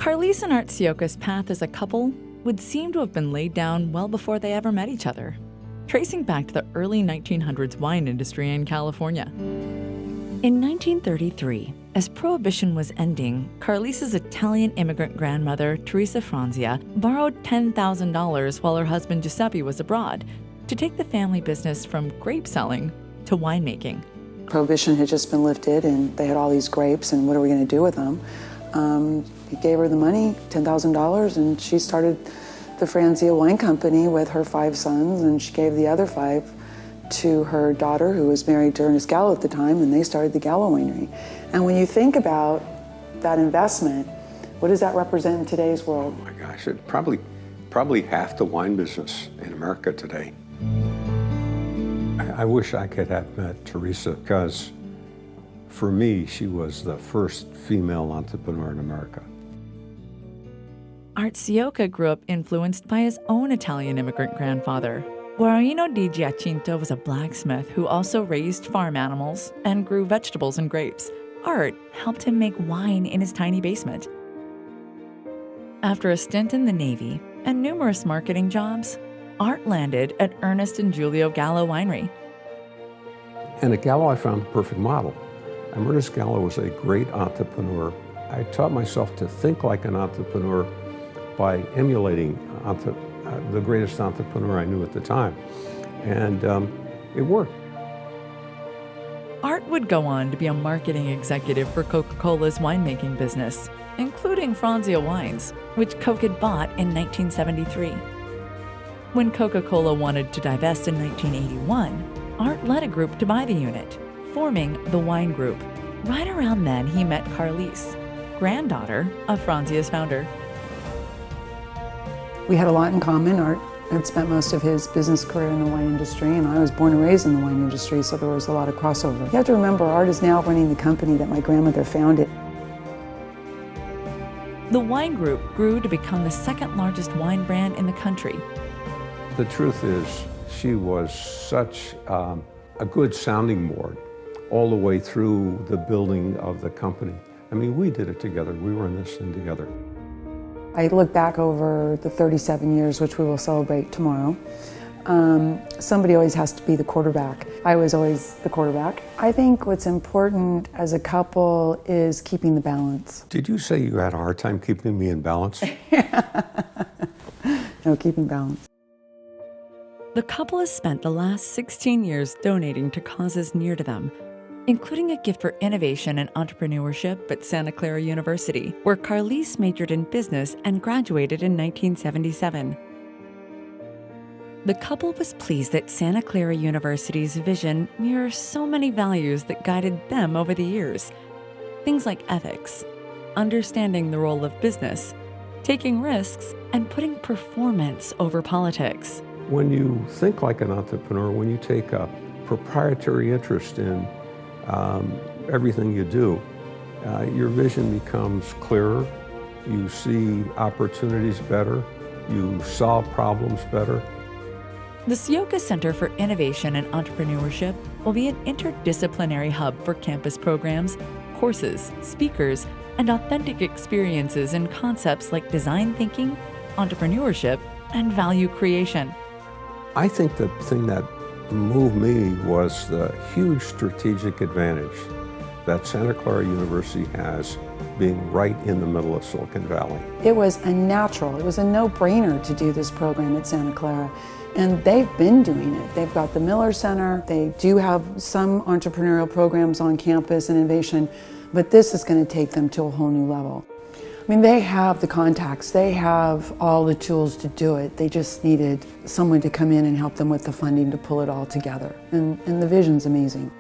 Carlise and Art Ciocca's path as a couple would seem to have been laid down well before they ever met each other, tracing back to the early 1900s wine industry in California. In 1933, as Prohibition was ending, Carlise's Italian immigrant grandmother, Teresa Franzia, borrowed $10,000 while her husband Giuseppe was abroad to take the family business from grape selling to winemaking. Prohibition had just been lifted and they had all these grapes, and what are we going to do with them? He gave her the money, $10,000, and she started the Franzia Wine Company with her 5 sons, and she gave the other 5 to her daughter, who was married to Ernest Gallo at the time, and they started the Gallo Winery. And when you think about that investment, what does that represent in today's world? Oh my gosh, it probably half the wine business in America today. I wish I could have met Teresa, because for me, she was the first female entrepreneur in America. Art Ciocca grew up influenced by his own Italian immigrant grandfather. Guarino di Giacinto was a blacksmith who also raised farm animals and grew vegetables and grapes. Art helped him make wine in his tiny basement. After a stint in the Navy and numerous marketing jobs, Art landed at Ernest and Giulio Gallo Winery. And at Gallo, I found the perfect model. Ernest Gallo was a great entrepreneur. I taught myself to think like an entrepreneur by emulating the greatest entrepreneur I knew at the time. And it worked. Art would go on to be a marketing executive for Coca-Cola's winemaking business, including Franzia Wines, which Coke had bought in 1973. When Coca-Cola wanted to divest in 1981, Art led a group to buy the unit, forming the Wine Group. Right around then, he met Carlise, granddaughter of Franzia's founder. We had a lot in common. Art had spent most of his business career in the wine industry, and I was born and raised in the wine industry, so there was a lot of crossover. You have to remember, Art is now running the company that my grandmother founded. The Wine Group grew to become the second largest wine brand in the country. The truth is, she was such a good sounding board all the way through the building of the company. I mean, we did it together. We were in this thing together. I look back over the 37 years, which we will celebrate tomorrow. Somebody always has to be the quarterback. I was always the quarterback. I think what's important as a couple is keeping the balance. Did you say you had a hard time keeping me in balance? No, keeping balance. The couple has spent the last 16 years donating to causes near to them, including a gift for innovation and entrepreneurship at Santa Clara University, where Carlise majored in business and graduated in 1977. The couple was pleased that Santa Clara University's vision mirrors so many values that guided them over the years. Things like ethics, understanding the role of business, taking risks, and putting performance over politics. When you think like an entrepreneur, when you take a proprietary interest in everything you do, your vision becomes clearer, you see opportunities better, you solve problems better. The Ciocca Center for Innovation and Entrepreneurship will be an interdisciplinary hub for campus programs, courses, speakers, and authentic experiences in concepts like design thinking, entrepreneurship, and value creation. I think the thing that moved me was the huge strategic advantage that Santa Clara University has being right in the middle of Silicon Valley. It was a no-brainer to do this program at Santa Clara. And they've been doing it. They've got the Miller Center. They do have some entrepreneurial programs on campus and innovation, but this is going to take them to a whole new level. I mean, they have the contacts. They have all the tools to do it. They just needed someone to come in and help them with the funding to pull it all together. And the vision's amazing.